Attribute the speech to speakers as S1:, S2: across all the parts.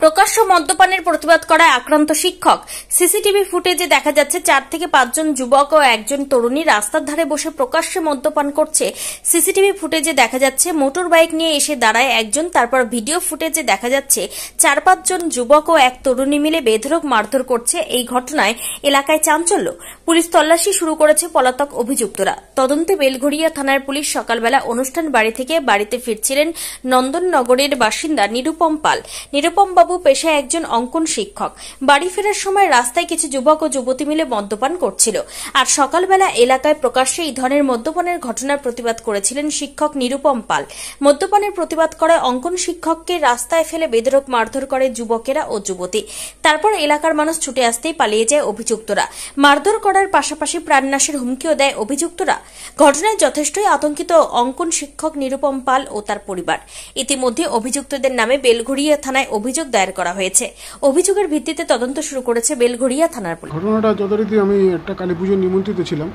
S1: প্রকাশ্য মদ্যপানের প্রতিবাদ করায় আক্রান্ত শিক্ষক। সিসিটিভি ফুটেজে দেখা যাচ্ছে 4 থেকে 5 জন যুবক ও একজন তরুণী রাস্তার ধারে বসে প্রকাশ্যে মদ্যপান করছে। সিসিটিভি ফুটেজে দেখা যাচ্ছে মোটর বাইক নিয়ে এসে দাঁড়ায় একজন, তারপর ভিডিও ফুটেজে দেখা যাচ্ছে 4-5 জন যুবক ও এক তরুণী মিলে বেধড়ক মারধর করছে। এই ঘটনায় এলাকায় চাঞ্চল্য। পুলিশ তল্লাশি শুরু করেছে পলাতক অভিযুক্তরা। তদন্তে বেলঘড়িয়া থানার পুলিশ সকালবেলা অনুষ্ঠান বাড়ি থেকে বাড়িতে ফিরছিলেন নন্দননগরের বাসিন্দা নিরুপম পাল। নিরুপম বাবু পেশায় একজন অঙ্কন শিক্ষক। বাড়ি ফেরার সময় রাস্তায় কিছু যুবক ও যুবতী মিলে মদ্যপান করছিল। আর সকালবেলা এলাকায় প্রকাশ্যে এই ধরনের মদ্যপানের ঘটনার প্রতিবাদ করেছিলেন শিক্ষক নিরুপম পাল। মদ্যপানের প্রতিবাদ করায় অঙ্কন শিক্ষককে রাস্তায় ফেলে বেধড়ক মারধর করে যুবকেরা ও যুবতী। তারপর এলাকার মানুষ ছুটে আসতেই পালিয়ে যায় অভিযুক্তরা। মারধর করার পাশাপাশি প্রাণনাশের হুমকিও দেয় অভিযুক্তরা। ঘটনায় যথেষ্টই আতঙ্কিত অঙ্কন শিক্ষক নিরুপম পাল ও তার পরিবার। ইতিমধ্যে অভিযুক্তদের নামে বেলঘড়িয়া থানায় অভিযোগ দায়ের করা হয়েছে। অভিযোগের ভিত্তিতে তদন্ত শুরু করেছে বেলঘড়িয়া থানার পুলিশ।
S2: ঘটনাটা যথারীতি আমি একটা কালী পুজোর নিমন্ত্রিত ছিলাম,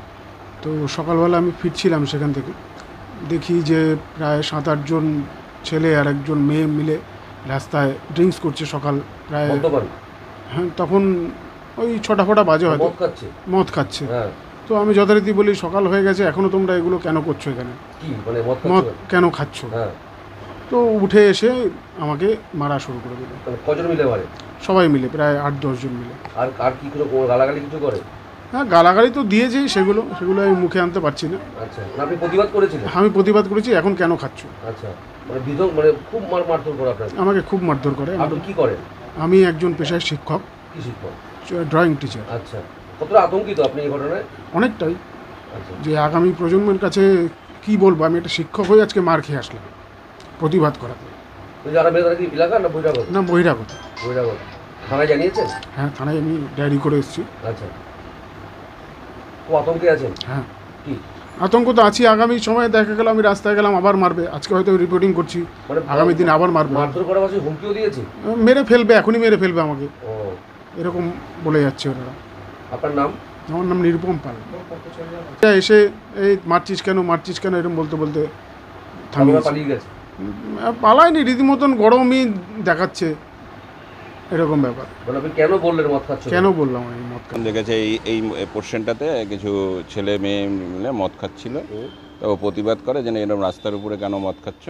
S2: তো সকালবেলা আমি ফিরছিলাম সেখান থেকে, দেখি যে প্রায় 7-8 জন ছেলে আর একজন মেয়ে মিলে রাস্তায় ড্রিঙ্কস করছে। সকাল প্রায় হ্যাঁ, তখন ওই 6টা বাজে হয়তো, মদ খাচ্ছে। তো আমি যথারীতি বলি, সকাল হয়ে গেছে, এখনো তোমরা এগুলো কেন করছো, এখানে মদ কেন খাচ্ছ? তো উঠে এসে আমাকে মারা শুরু করে দিল।
S3: কজন মিলে মারে?
S2: সবাই মিলে, প্রায় 8-10 জন মিলে।
S3: আর কি গালাগালি কিছু করে?
S2: হ্যাঁ, গালাগালি তো দিয়েছে, সেগুলো আমি মুখে আনতে পারছি না।
S3: আচ্ছা, আপনি প্রতিবাদ করেছিলেন?
S2: আমি প্রতিবাদ করেছি, এখন কেন খাচ্ছ।
S3: আচ্ছা, খুব মারধর করে আপনাকে?
S2: আমাকে খুব মারধর করে।
S3: আপনি কি করেন?
S2: আমি একজন পেশায় শিক্ষক।
S3: কি শিক্ষক?
S2: Drawing teacher.
S3: আচ্ছা, কতটা আতঙ্কিত আপনি এই ঘটনায়?
S2: অনেকটাই। যে আগামী প্রজন্মের কাছে কি বলবো, আমি একটা শিক্ষক হয়ে আজকে মার খেয়ে আসলাম প্রতিবাদ করাতে। না, বহিরাগত।
S3: থানায় জানিয়েছেন?
S2: হ্যাঁ, থানায় আমি ডায়েরি করে এসেছি।
S3: আচ্ছা, খুব আতঙ্কে আছেন?
S2: হ্যাঁ,
S3: কি
S2: আতঙ্ক তো আছি। আগামী সময়ে দেখা গেল আমি রাস্তায় গেলাম, আবার মারবে। আজকে হয়তো রিপোর্টিং করছি, আগামী দিন আবার মারবে।
S3: মারধর করার পাশে হুমকিও দিয়েছে?
S2: মেরে ফেলবে, এখনই মেরে ফেলবে আমাকে, এরকম বলে যাচ্ছে ওরা।
S3: আপনার নাম?
S2: আমার নাম নিরুপম পাল। এসে এই মারছিস কেন এরকম বলতে বলতে
S3: পালিয়ে গেছে।
S2: পালায়নি, রীতিমতন গরমই দেখাচ্ছে, এরকম ব্যাপার।
S3: আপনি কেন বললেন মদ খাচ্ছ?
S2: কেন বললাম আমি মদ খাচ্ছি?
S4: দেখেছে এই পোর্শনটাতে কিছু ছেলে মেয়ে মিলে মদ খাচ্ছিল, তো প্রতিবাদ করে যে এরকম রাস্তার উপরে কেন মদ খাচ্ছ।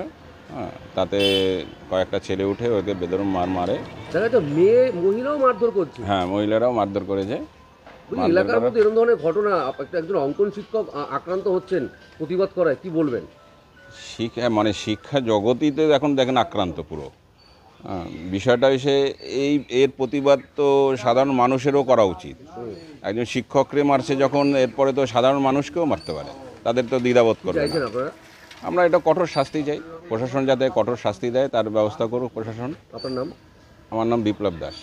S4: হ্যাঁ, তাতে কয়েকটা ছেলে উঠে ওকে বেদরম মারে।
S3: মেয়ে মহিলাও মারধর করছে?
S4: হ্যাঁ, মহিলারাও মারধর করেছে।
S3: এলাকার মধ্যে এরকম ধরনের ঘটনা, একজন অঙ্কন শিক্ষক আক্রান্ত হচ্ছেন, প্রতিবাদ করায় কি বলবেন?
S4: শিক্ষা জগতই তো এখন দেখেন আক্রান্ত পুরো। বিষয়টা হচ্ছে এর প্রতিবাদ তো সাধারণ মানুষেরও করা উচিত। একজন শিক্ষকরে মারছে যখন, এরপরে তো সাধারণ মানুষকেও মারতে পারে, তাদের তো দ্বিধাবোধ করবে না। আমরা এটা কঠোর শাস্তি চাই, প্রশাসন যাতে কঠোর শাস্তি দেয়, তার ব্যবস্থা করুক প্রশাসন।
S3: আপনার নাম?
S4: আমার নাম বিপ্লব দাস।